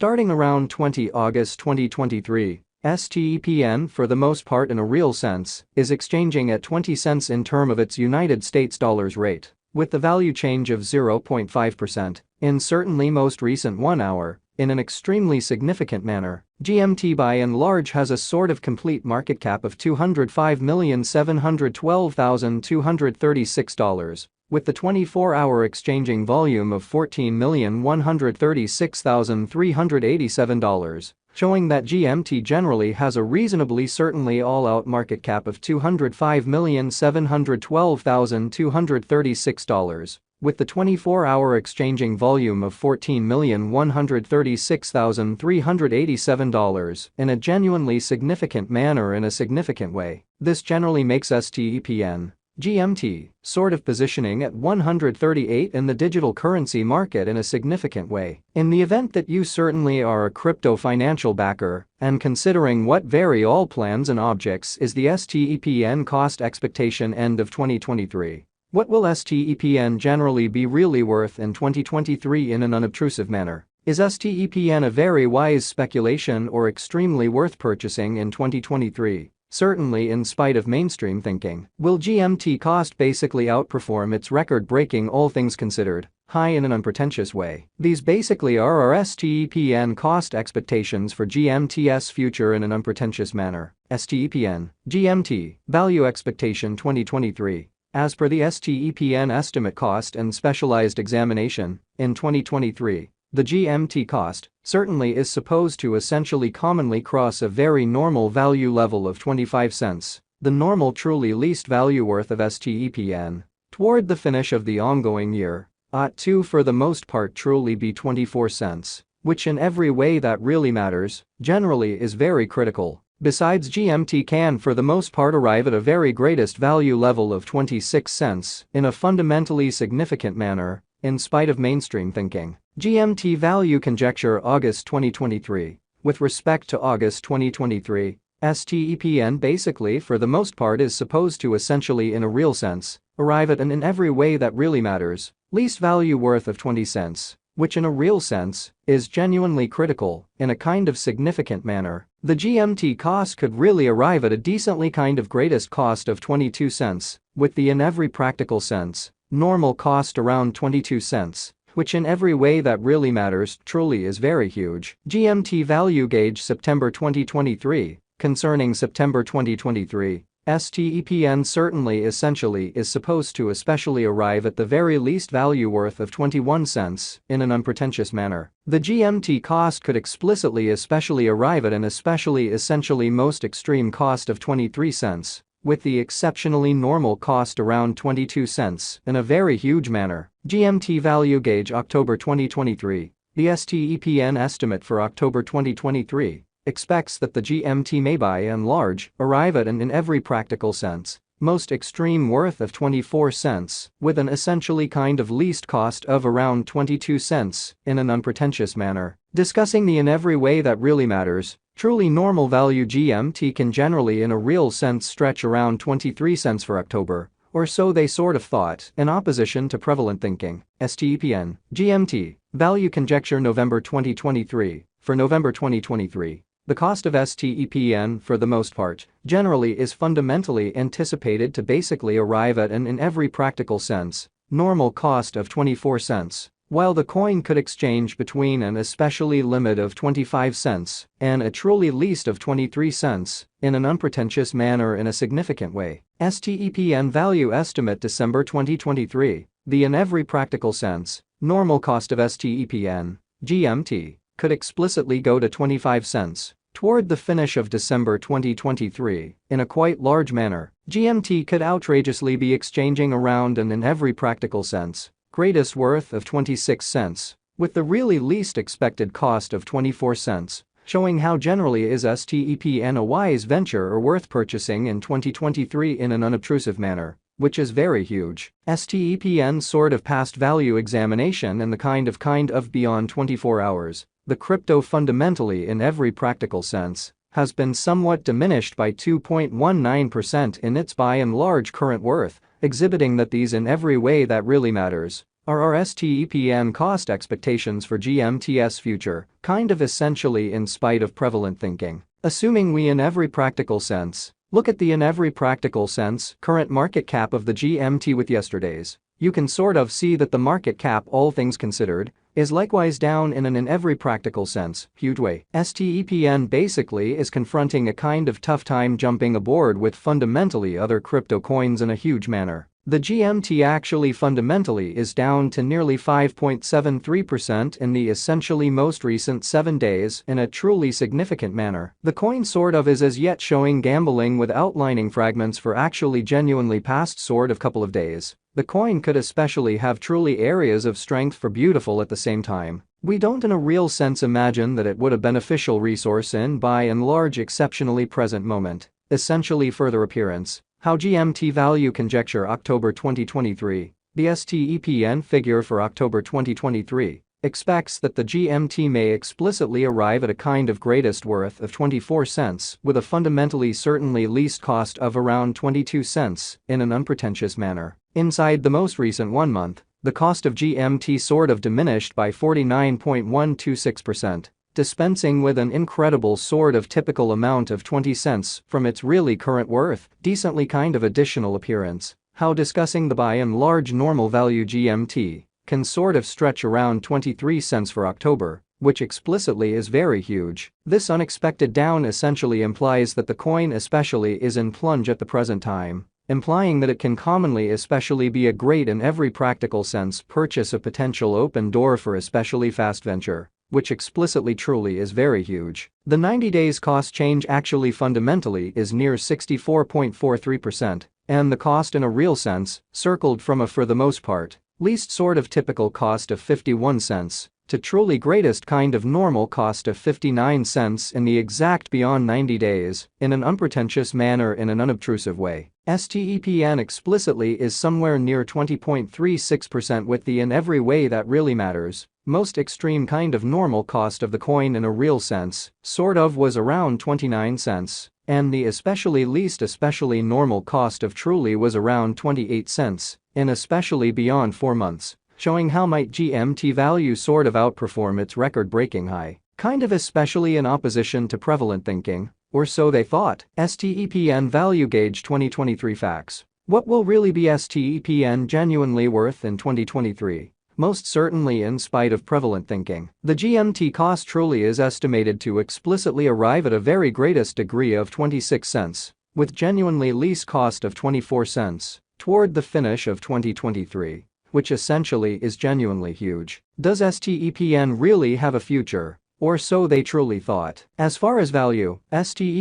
Starting around 20 August 2023, Stepn, for the most part in a real sense, is exchanging at 20 cents in term of its United States dollars rate, with the value change of 0.5%, in certainly most recent 1 hour, in an extremely significant manner. GMT by and large has a sort of complete market cap of $205,712,236, with the 24-hour exchanging volume of $14,136,387, showing that GMT generally has a reasonably certainly all-out market cap of $205,712,236, with the 24-hour exchanging volume of $14,136,387 in a genuinely significant manner in a significant way. This generally makes Stepn, GMT, sort of positioning at 138 in the digital currency market in a significant way. In the event that you certainly are a crypto financial backer, and considering what vary all plans and objects is the Stepn cost expectation end of 2023. What will Stepn generally be really worth in 2023 in an unobtrusive manner? Is Stepn a very wise speculation or extremely worth purchasing in 2023? Certainly in spite of mainstream thinking. Will GMT cost basically outperform its record-breaking all things considered, high in an unpretentious way? These basically are our Stepn cost expectations for GMT's future in an unpretentious manner. Stepn, GMT, value expectation 2023. As per the Stepn estimate cost and specialized examination, in 2023, the GMT cost certainly is supposed to essentially commonly cross a very normal value level of 25 cents, the normal truly least value worth of Stepn. Toward the finish of the ongoing year, ought to for the most part truly be 24 cents, which in every way that really matters, generally is very critical. Besides, GMT can for the most part arrive at a very greatest value level of 26 cents in a fundamentally significant manner, in spite of mainstream thinking. GMT value conjecture August 2023. With respect to August 2023, Stepn basically for the most part is supposed to essentially in a real sense arrive at an in every way that really matters, least value worth of 20 cents, which in a real sense is genuinely critical in a kind of significant manner. The GMT cost could really arrive at a decently kind of greatest cost of 22 cents, with the in every practical sense normal cost around 22 cents, which in every way that really matters truly is very huge. GMT value gauge September 2023. Concerning September 2023, Stepn certainly essentially is supposed to especially arrive at the very least value worth of 21 cents in an unpretentious manner. The GMT cost could explicitly especially arrive at an especially essentially most extreme cost of 23 cents, with the exceptionally normal cost around 22 cents in a very huge manner. GMT value gauge October 2023. The Stepn estimate for October 2023 expects that the GMT may by and large arrive at an in every practical sense most extreme worth of 24 cents, with an essentially kind of least cost of around 22 cents in an unpretentious manner. Discussing the in every way that really matters, truly normal value GMT can generally in a real sense stretch around 23 cents for October, or so they sort of thought, in opposition to prevalent thinking. Stepn, GMT, value conjecture November 2023. For November 2023, the cost of Stepn for the most part generally is fundamentally anticipated to basically arrive at an in every practical sense normal cost of 24 cents, while the coin could exchange between an especially limit of 25 cents and a truly least of 23 cents in an unpretentious manner in a significant way. Stepn value estimate December 2023. The in every practical sense normal cost of Stepn, GMT, could explicitly go to 25 cents. Toward the finish of December 2023, in a quite large manner, GMT could outrageously be exchanging around an in every practical sense greatest worth of 26 cents, with the really least expected cost of 24 cents, showing how generally is Stepn a wise venture or worth purchasing in 2023 in an unobtrusive manner, which is very huge. Stepn sort of past value examination and the kind of beyond 24 hours. The crypto fundamentally in every practical sense has been somewhat diminished by 2.19% in its by and large current worth, exhibiting that these in every way that really matters Are our STEPN cost expectations for GMT's future kind of essentially in spite of prevalent thinking? Assuming we in every practical sense look at the in every practical sense current market cap of the GMT with yesterday's, you can sort of see that the market cap, all things considered, is likewise down in an in every practical sense huge way. STEPN basically is confronting a kind of tough time jumping aboard with fundamentally other crypto coins in a huge manner. The GMT actually fundamentally is down to nearly 5.73% in the essentially most recent 7 days in a truly significant manner. The coin sort of is as yet showing gambling with outlining fragments for actually genuinely past sort of couple of days. The coin could especially have truly areas of strength for beautiful at the same time. We don't in a real sense imagine that it would a beneficial resource in by and large exceptionally present moment. Essentially further appearance. How GMT value conjecture October 2023. The STEPN figure for October 2023 expects that the GMT may explicitly arrive at a kind of greatest worth of 24 cents with a fundamentally certainly least cost of around 22 cents in an unpretentious manner. Inside the most recent 1 month, the cost of GMT sort of diminished by 49.126%. Dispensing with an incredible sort of typical amount of 20 cents from its really current worth, decently kind of additional appearance. How discussing the by and large normal value GMT can sort of stretch around 23 cents for October, which explicitly is very huge. This unexpected down essentially implies that the coin especially is in plunge at the present time, implying that it can commonly especially be a great in every practical sense purchase, a potential open door for especially fast venture, which explicitly truly is very huge. The 90 days cost change actually fundamentally is near 64.43%, and the cost in a real sense, circled from a for the most part, least sort of typical cost of 51 cents, to truly greatest kind of normal cost of 59 cents in the exact beyond 90 days, in an unpretentious manner in an unobtrusive way. STEPN explicitly is somewhere near 20.36% with the in every way that really matters, most extreme kind of normal cost of the coin in a real sense, sort of was around 29 cents, and the especially least especially normal cost of truly was around 28 cents, in especially beyond 4 months. Showing how might GMT value sort of outperform its record-breaking high, kind of especially in opposition to prevalent thinking, or so they thought. STEPN Value Gauge 2023 Facts. What will really be STEPN genuinely worth in 2023? Most certainly in spite of prevalent thinking. The GMT cost truly is estimated to explicitly arrive at a very greatest degree of 26 cents, with genuinely least cost of 24 cents, toward the finish of 2023. Which essentially is genuinely huge. Does STEPN really have a future? Or so they truly thought. As far as value, STEPN